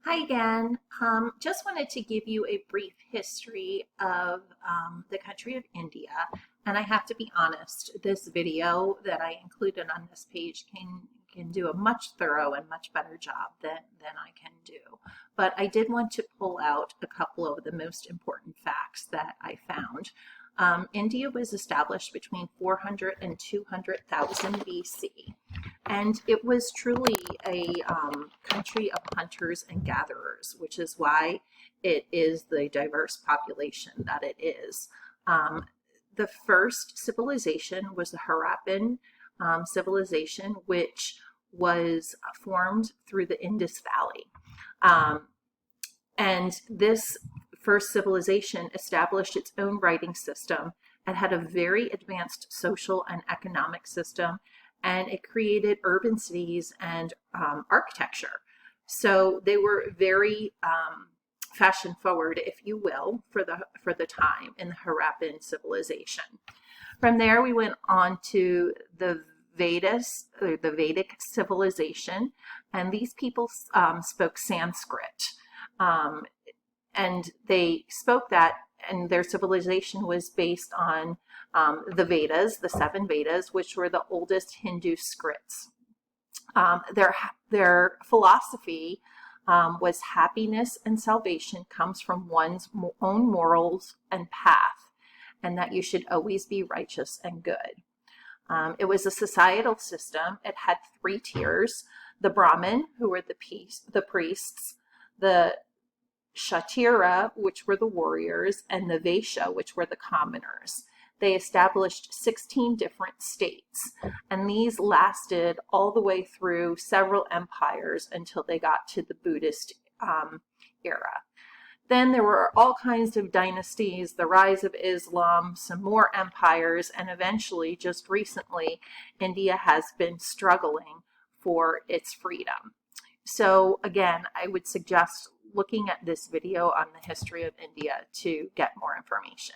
Hi again. Just wanted to give you a brief history of the country of India. And I have to be honest, this video that I included on this page can do a much thorough and much better job than I can do. But I did want to pull out a couple of the most important facts that I found. India was established between 400 and 200,000 BC. And it was truly a country of hunters and gatherers, which is why it is the diverse population that it is. The first civilization was the Harappan civilization, which was formed through the Indus Valley. And this first civilization established its own writing system and had a very advanced social and economic system, and it created urban cities and architecture. So they were very fashion forward, if you will, for the time in the Harappan civilization. From there, we went on to the Vedas, or the Vedic civilization, and these people spoke Sanskrit. And they spoke that, and their civilization was based on the Vedas, the seven Vedas, which were the oldest Hindu scripts. Their philosophy was happiness and salvation comes from one's own morals and path, and that you should always be righteous and good. It was a societal system. It had three tiers: the Brahmin, who were the priests, the Kshatriya, which were the warriors, and the Vaishya, which were the commoners. They established 16 different states, and these lasted all the way through several empires until they got to the Buddhist era. Then there were all kinds of dynasties, the rise of Islam, some more empires, and eventually, just recently, India has been struggling for its freedom. So again, I would suggest looking at this video on the history of India to get more information.